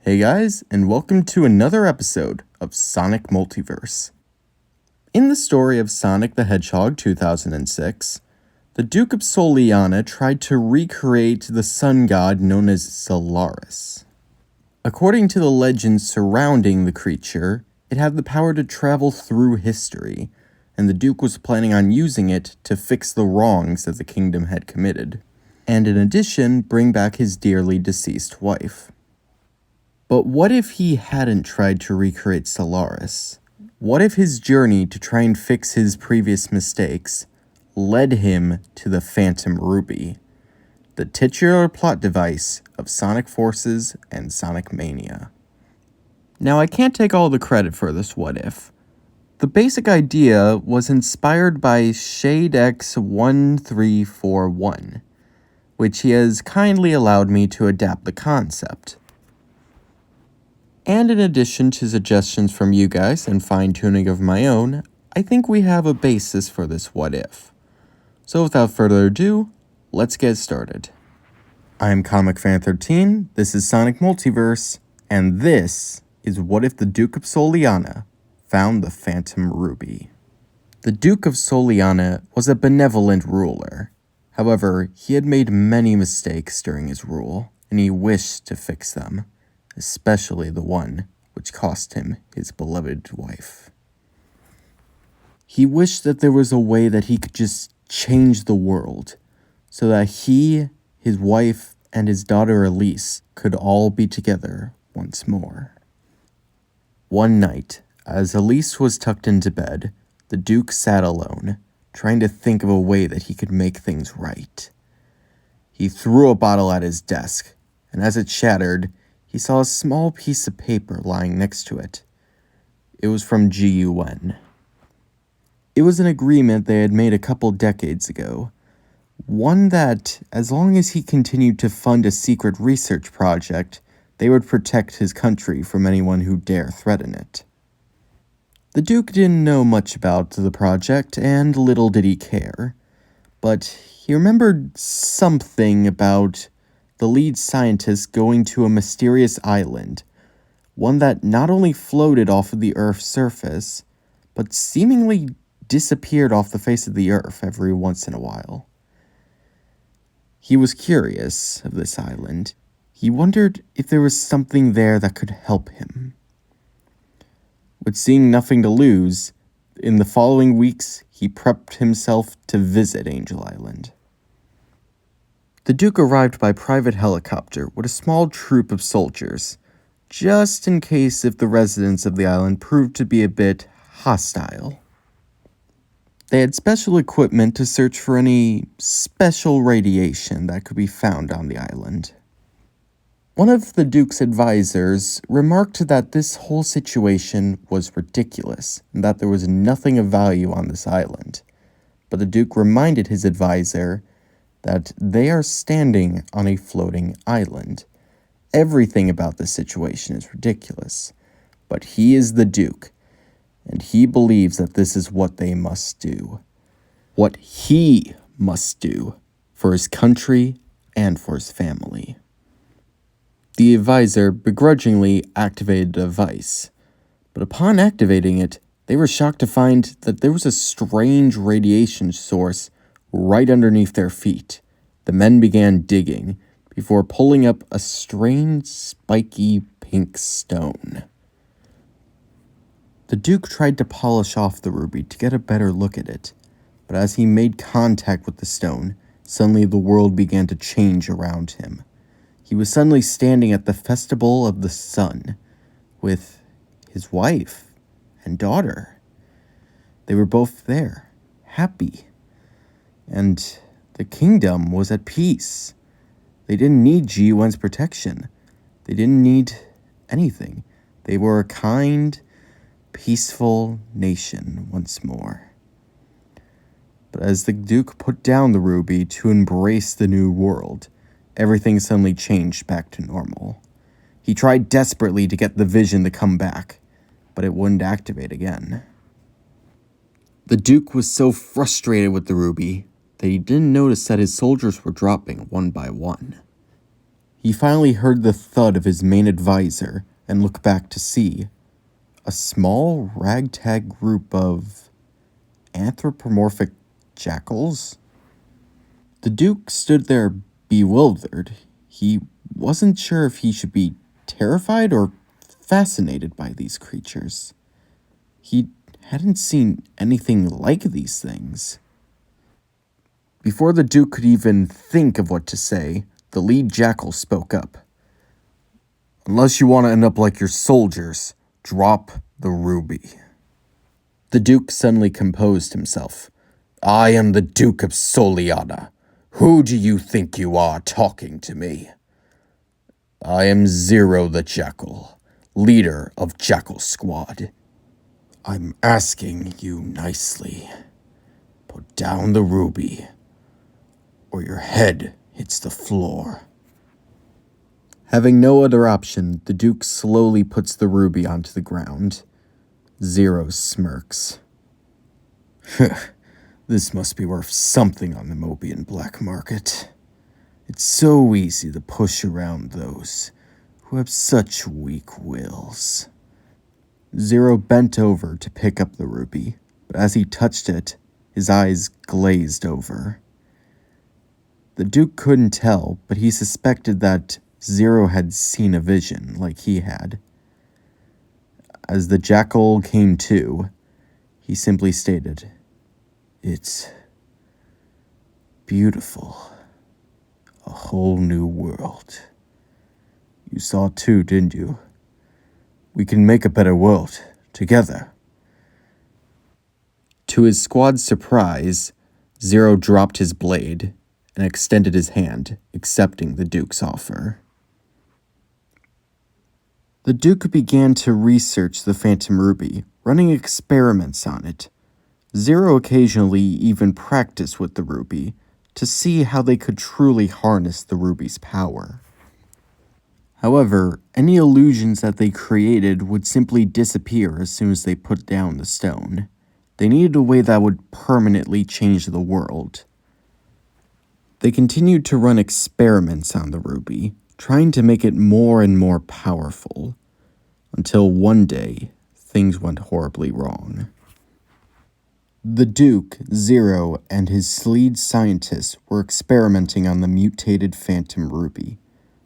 Hey guys, and welcome to another episode of Sonic Multiverse. In the story of Sonic the Hedgehog 2006, the Duke of Soleanna tried to recreate the sun god known as Solaris. According to the legends surrounding the creature, it had the power to travel through history, and the Duke was planning on using it to fix the wrongs that the kingdom had committed, and in addition, bring back his dearly deceased wife. But what if he hadn't tried to recreate Solaris? What if his journey to try and fix his previous mistakes led him to the Phantom Ruby, the titular plot device of Sonic Forces and Sonic Mania? Now, I can't take all the credit for this what if. The basic idea was inspired by ShadeX1341, which he has kindly allowed me to adapt the concept. And in addition to suggestions from you guys and fine-tuning of my own, I think we have a basis for this what if. So without further ado, let's get started. I'm ComicFan13, this is Sonic Multiverse, and this is What If the Duke of Soleanna Found the Phantom Ruby. The Duke of Soleanna was a benevolent ruler. However, he had made many mistakes during his rule, and he wished to fix them, especially the one which cost him his beloved wife. He wished that there was a way that he could just change the world, so that he, his wife, and his daughter Elise could all be together once more. One night, as Elise was tucked into bed, the Duke sat alone, trying to think of a way that he could make things right. He threw a bottle at his desk, and as it shattered, he saw a small piece of paper lying next to it. It was from GUN. It was an agreement they had made a couple decades ago. One that, as long as he continued to fund a secret research project, they would protect his country from anyone who dare threaten it. The Duke didn't know much about the project, and little did he care. But he remembered something about the lead scientist going to a mysterious island, one that not only floated off of the Earth's surface, but seemingly disappeared off the face of the Earth every once in a while. He was curious of this island. He wondered if there was something there that could help him. With seeing nothing to lose, in the following weeks, he prepped himself to visit Angel Island. The Duke arrived by private helicopter with a small troop of soldiers, just in case if the residents of the island proved to be a bit hostile. They had special equipment to search for any special radiation that could be found on the island. One of the Duke's advisors remarked that this whole situation was ridiculous and that there was nothing of value on this island, but the Duke reminded his advisor that they are standing on a floating island. Everything about this situation is ridiculous, but he is the Duke, and he believes that this is what they must do. What he must do for his country and for his family. The advisor begrudgingly activated the device, but upon activating it, they were shocked to find that there was a strange radiation source right underneath their feet. The men began digging before pulling up a strange, spiky pink stone. The Duke tried to polish off the ruby to get a better look at it, but as he made contact with the stone, suddenly the world began to change around him. He was suddenly standing at the Festival of the Sun with his wife and daughter. They were both there, happy. And the kingdom was at peace. They didn't need GUN's protection. They didn't need anything. They were a kind, peaceful nation once more. But as the Duke put down the ruby to embrace the new world, everything suddenly changed back to normal. He tried desperately to get the vision to come back, but it wouldn't activate again. The Duke was so frustrated with the ruby that he didn't notice that his soldiers were dropping one by one. He finally heard the thud of his main advisor and looked back to see a small ragtag group of anthropomorphic jackals. The Duke stood there bewildered. He wasn't sure if he should be terrified or fascinated by these creatures. He hadn't seen anything like these things. Before the Duke could even think of what to say, the lead jackal spoke up. "Unless you want to end up like your soldiers, drop the ruby." The Duke suddenly composed himself. "I am the Duke of Soleanna. Who do you think you are talking to me? I am Zero the Jackal, leader of Jackal Squad. I'm asking you nicely. Put down the ruby, or your head hits the floor." Having no other option, the Duke slowly puts the ruby onto the ground. Zero smirks. "This must be worth something on the Mobian black market. It's so easy to push around those who have such weak wills." Zero bent over to pick up the ruby, but as he touched it, his eyes glazed over. The Duke couldn't tell, but he suspected that Zero had seen a vision like he had. As the jackal came to, he simply stated, "It's beautiful. A whole new world. You saw it too, didn't you? We can make a better world, together." To his squad's surprise, Zero dropped his blade and extended his hand, accepting the Duke's offer. The Duke began to research the Phantom Ruby, running experiments on it. Zero occasionally even practiced with the ruby to see how they could truly harness the ruby's power. However, any illusions that they created would simply disappear as soon as they put down the stone. They needed a way that would permanently change the world. They continued to run experiments on the ruby, trying to make it more and more powerful, until one day, things went horribly wrong. The Duke, Zero, and his lead scientists were experimenting on the mutated Phantom Ruby,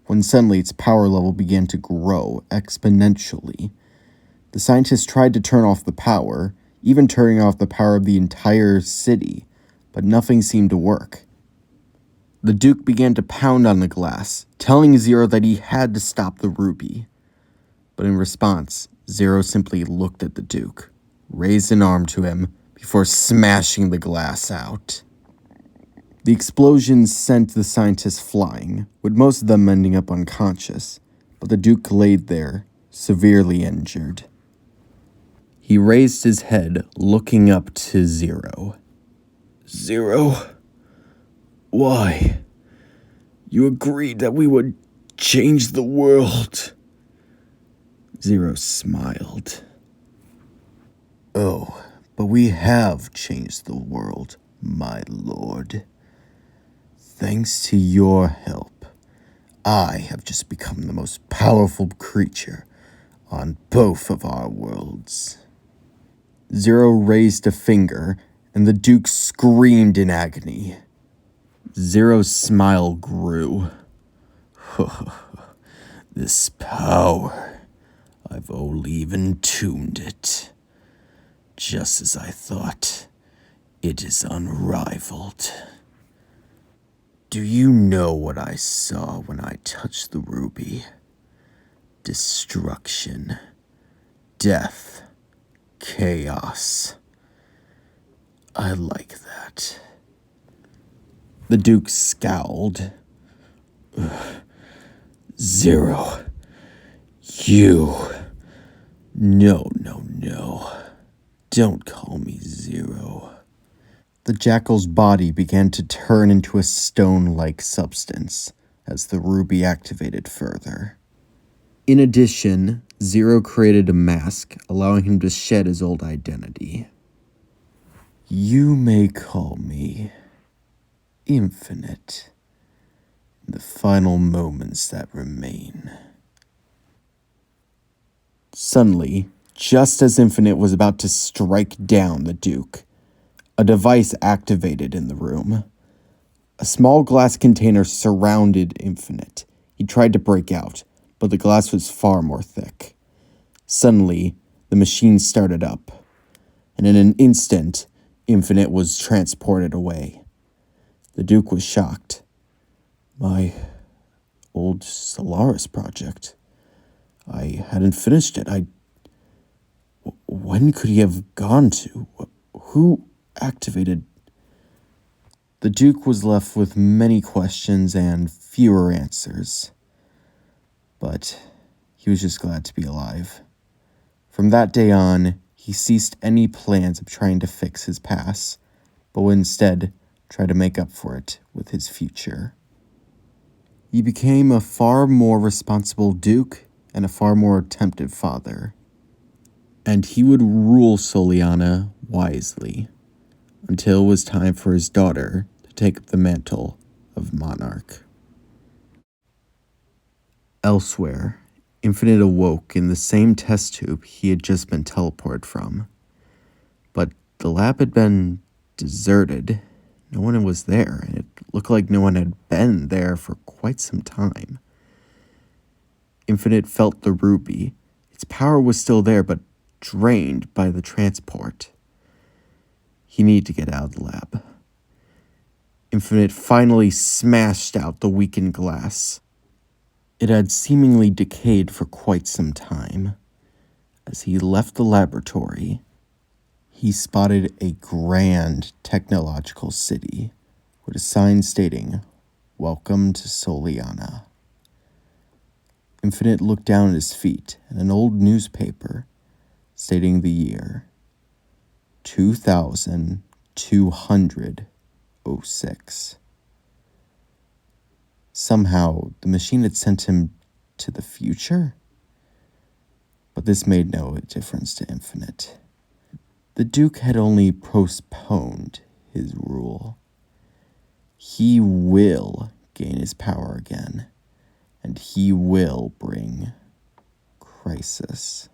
when suddenly its power level began to grow exponentially. The scientists tried to turn off the power, even turning off the power of the entire city, but nothing seemed to work. The Duke began to pound on the glass, telling Zero that he had to stop the ruby. But in response, Zero simply looked at the Duke, raised an arm to him, before smashing the glass out. The explosion sent the scientists flying, with most of them ending up unconscious, but the Duke laid there, severely injured. He raised his head, looking up to Zero. "Zero? Why? You agreed that we would change the world." Zero smiled. "Oh, but we have changed the world, my lord. Thanks to your help, I have just become the most powerful creature on both of our worlds." Zero raised a finger, and the Duke screamed in agony. Zero's smile grew. "This power, I've only even tuned it. Just as I thought, it is unrivaled. Do you know what I saw when I touched the ruby? Destruction, death, chaos. I like that." The Duke scowled. "Zero, you... No. Don't call me Zero." The jackal's body began to turn into a stone-like substance as the ruby activated further. In addition, Zero created a mask, allowing him to shed his old identity. "You may call me Infinite. the final moments that remain. Suddenly, just as Infinite was about to strike down the Duke, a device activated in the room. A small glass container surrounded Infinite. He tried to break out, but the glass was far more thick. Suddenly, the machine started up, and in an instant, Infinite was transported away. The Duke was shocked. My old Solaris project. I hadn't finished it. When could he have gone to? Who activated? The Duke was left with many questions and fewer answers. But he was just glad to be alive. From that day on, he ceased any plans of trying to fix his past, but would instead try to make up for it with his future. He became a far more responsible Duke and a far more attentive father. And he would rule Soleanna wisely, until it was time for his daughter to take up the mantle of monarch. Elsewhere, Infinite awoke in the same test tube he had just been teleported from. But the lab had been deserted. No one was there, and it looked like no one had been there for quite some time. Infinite felt the ruby. Its power was still there, but drained by the transport. He needed to get out of the lab. Infinite finally smashed out the weakened glass. It had seemingly decayed for quite some time. As he left the laboratory, he spotted a grand technological city with a sign stating, "Welcome to Soleanna." Infinite looked down at his feet at an old newspaper stating the year 2206. Somehow, the machine had sent him to the future? But this made no difference to Infinite. The Duke had only postponed his rule. He will gain his power again, and he will bring crisis.